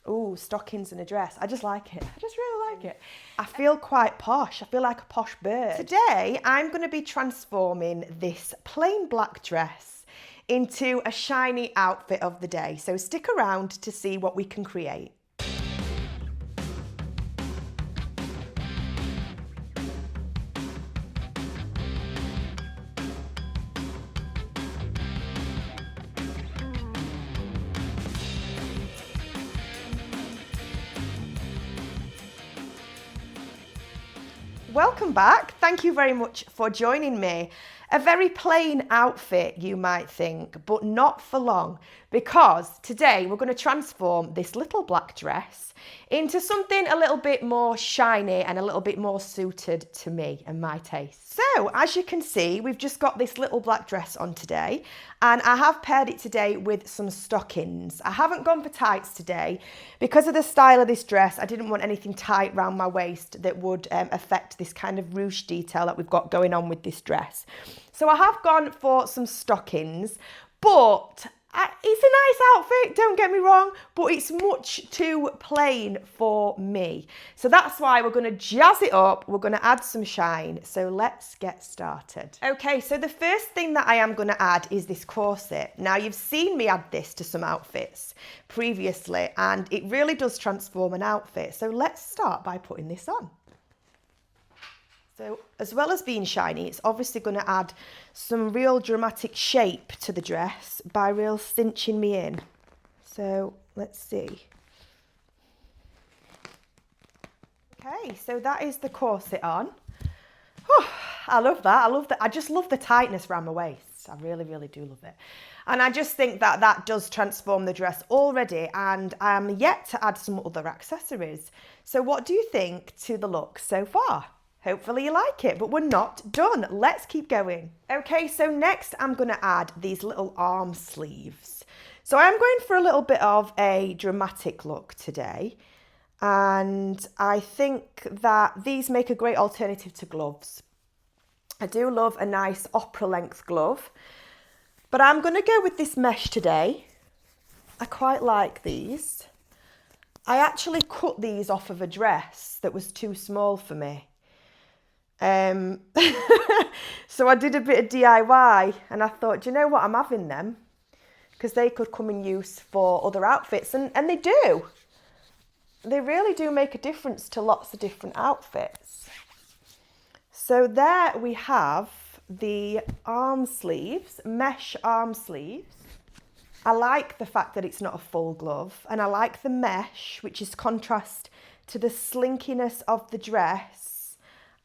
Ooh, stockings and a dress. I just like it. I just really like it. I feel quite posh. I feel like a posh bird. Today, I'm going to be transforming this plain black dress into a shiny outfit of the day. So stick around to see what we can create. Welcome back. Thank you very much for joining me. A very plain outfit, you might think, but not for long, because today we're going to transform this little black dress into something a little bit more shiny and a little bit more suited to me and my taste. So, as you can see, we've just got this little black dress on today, and I have paired it today with some stockings. I haven't gone for tights today. Because of the style of this dress, I didn't want anything tight around my waist that would affect this kind of ruche detail that we've got going on with this dress. So I have gone for some stockings, but it's a nice outfit, don't get me wrong, but it's much too plain for me. So that's why we're going to jazz it up. We're going to add some shine. So let's get started. Okay, so the first thing that I am going to add is this corset. Now, you've seen me add this to some outfits previously, and it really does transform an outfit. So let's start by putting this on. So as well as being shiny, it's obviously going to add some real dramatic shape to the dress by real cinching me in. So let's see. Okay, so that is the corset on. Whew, I love that. I just love the tightness around my waist. I really, really do love it. And I just think that that does transform the dress already, and I'm yet to add some other accessories. So what do you think to the look so far? Hopefully you like it, but we're not done. Let's keep going. Okay, so next I'm going to add these little arm sleeves. So I'm going for a little bit of a dramatic look today. And I think that these make a great alternative to gloves. I do love a nice opera length glove, but I'm going to go with this mesh today. I quite like these. I actually cut these off of a dress that was too small for me. So I did a bit of DIY, and I thought, do you know what, I'm having them because they could come in use for other outfits, and they do. They really do make a difference to lots of different outfits. So there we have the arm sleeves, mesh arm sleeves. I like the fact that it's not a full glove, and I like the mesh, which is contrast to the slinkiness of the dress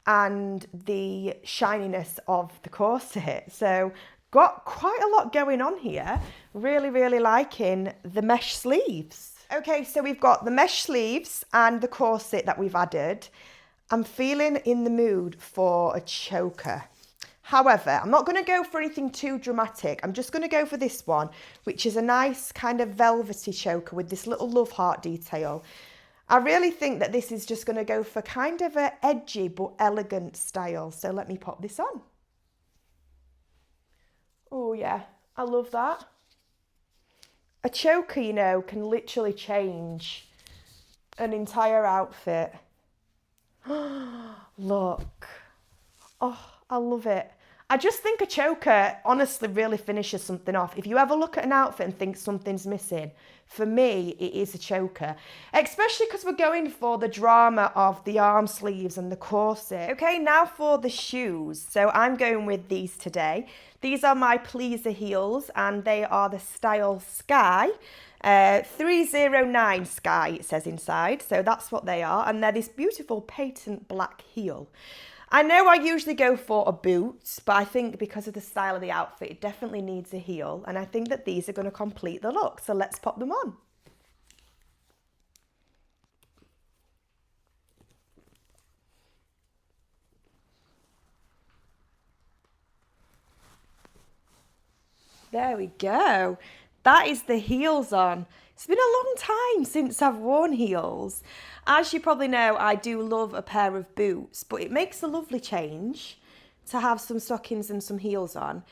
and the shininess of the corset. So got quite a lot going on here. Really, really liking the mesh sleeves. Okay, so we've got the mesh sleeves and the corset that we've added. I'm feeling in the mood for a choker. However, I'm not going to go for anything too dramatic. I'm just going to go for this one, which is a nice kind of velvety choker with this little love heart detail. I really think that this is just going to go for kind of an edgy but elegant style. So let me pop this on. Oh yeah, I love that. A choker, you know, can literally change an entire outfit. Look. Oh, I love it. I just think a choker honestly really finishes something off. If you ever look at an outfit and think something's missing, for me, it is a choker. Especially because we're going for the drama of the arm sleeves and the corset. Okay, now for the shoes. So I'm going with these today. These are my pleaser heels, and they are the style Sky. 309 Sky, it says inside. So that's what they are. And they're this beautiful patent black heel. I know I usually go for a boot, but I think because of the style of the outfit, it definitely needs a heel. And I think that these are going to complete the look. So let's pop them on. There we go. That is the heels on. It's been a long time since I've worn heels. As you probably know, I do love a pair of boots, but it makes a lovely change to have some stockings and some heels on.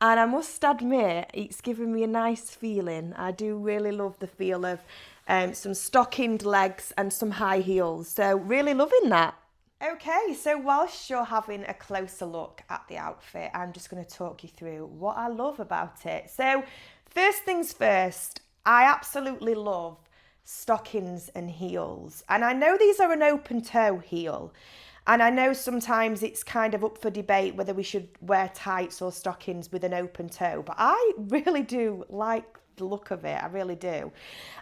And I must admit, it's given me a nice feeling. I do really love the feel of some stockinged legs and some high heels. So really loving that. Okay, so whilst you're having a closer look at the outfit, I'm just going to talk you through what I love about it. So first things first, I absolutely love stockings and heels. And I know these are an open toe heel. And I know sometimes it's kind of up for debate whether we should wear tights or stockings with an open toe. But I really do like the look of it. I really do.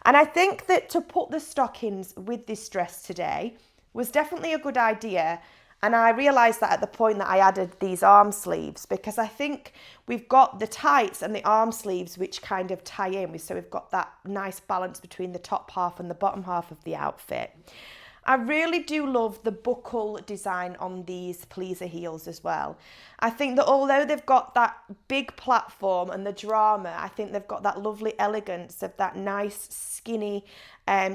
And I think that to put the stockings with this dress today was definitely a good idea. And I realised that at the point that I added these arm sleeves, because I think we've got the tights and the arm sleeves which kind of tie in. So we've got that nice balance between the top half and the bottom half of the outfit. I really do love the buckle design on these pleaser heels as well. I think that although they've got that big platform and the drama, I think they've got that lovely elegance of that nice skinny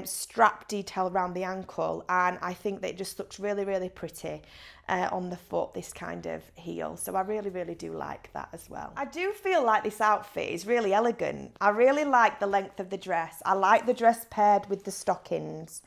strap detail around the ankle, and I think that it just looks really, really pretty on the foot, this kind of heel. So I really, really do like that as well. I do feel like this outfit is really elegant. I really like the length of the dress. I like the dress paired with the stockings.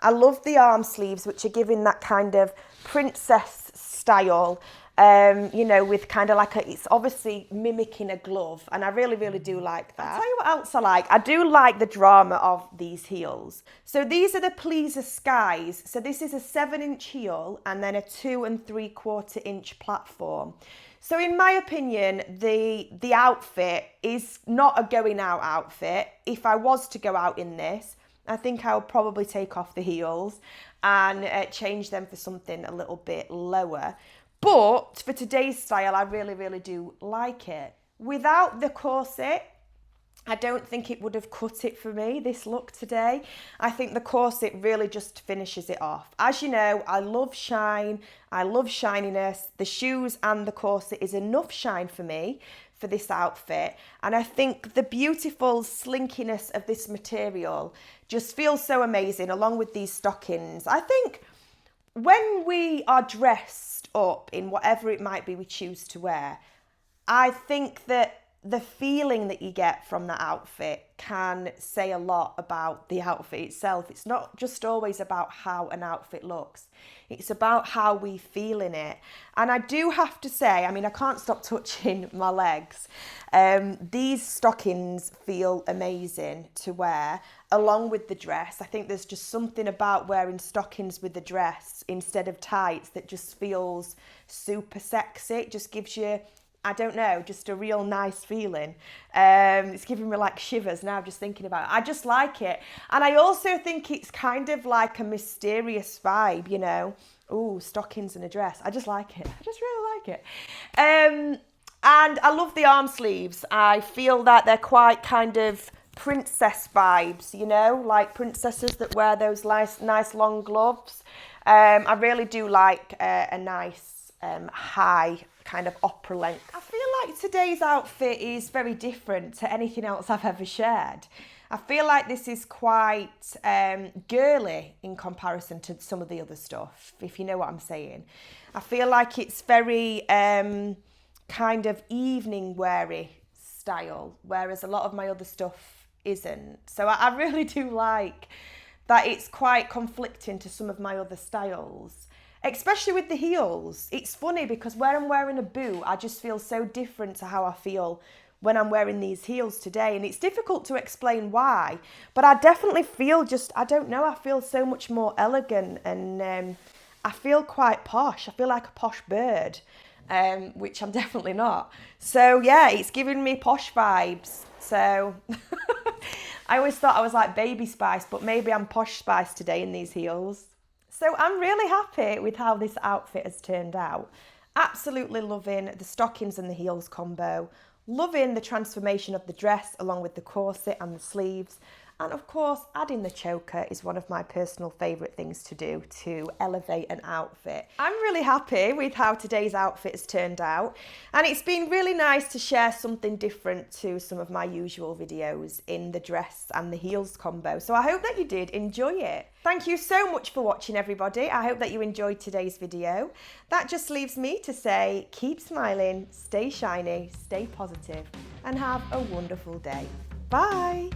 I love the arm sleeves, which are giving that kind of princess style, you know, with kind of like it's obviously mimicking a glove. And I really, really do like that. I'll tell you what else I like. I do like the drama of these heels. So these are the pleaser skies. So this is a 7-inch heel and then a 2 3/4 inch platform. So in my opinion, the outfit is not a going out outfit. If I was to go out in this, I think I would probably take off the heels and change them for something a little bit lower. But for today's style, I really, really do like it. Without the corset, I don't think it would have cut it for me, this look today. I think the corset really just finishes it off. As you know, I love shine, I love shininess. The shoes and the corset is enough shine for me for this outfit, and I think the beautiful slinkiness of this material just feels so amazing along with these stockings. I think when we are dressed up in whatever it might be we choose to wear, I think that the feeling that you get from that outfit can say a lot about the outfit itself. It's not just always about how an outfit looks. It's about how we feel in it. And I do have to say, I mean, I can't stop touching my legs. These stockings feel amazing to wear along with the dress. I think there's just something about wearing stockings with the dress instead of tights that just feels super sexy. It just gives you, I don't know, just a real nice feeling. It's giving me like shivers now just thinking about it. I just like it. And I also think it's kind of like a mysterious vibe, you know. Ooh, stockings and a dress. I just like it. I just really like it. And I love the arm sleeves. I feel that they're quite kind of princess vibes, you know, like princesses that wear those nice long gloves. I really do like a nice high kind of opera length. I feel like today's outfit is very different to anything else I've ever shared. I feel like this is quite girly in comparison to some of the other stuff, if you know what I'm saying. I feel like it's very kind of evening weary style, whereas a lot of my other stuff isn't. So I really do like that it's quite conflicting to some of my other styles. Especially with the heels. It's funny because when I'm wearing a boot, I just feel so different to how I feel when I'm wearing these heels today. And it's difficult to explain why, but I definitely feel just, I don't know, I feel so much more elegant and I feel quite posh. I feel like a posh bird, which I'm definitely not. So yeah, it's giving me posh vibes. So I always thought I was like Baby Spice, but maybe I'm Posh Spice today in these heels. So I'm really happy with how this outfit has turned out. Absolutely loving the stockings and the heels combo. Loving the transformation of the dress along with the corset and the sleeves. And of course, adding the choker is one of my personal favourite things to do to elevate an outfit. I'm really happy with how today's outfit has turned out. And it's been really nice to share something different to some of my usual videos in the dress and the heels combo. So I hope that you did enjoy it. Thank you so much for watching, everybody. I hope that you enjoyed today's video. That just leaves me to say, keep smiling, stay shiny, stay positive, and have a wonderful day. Bye.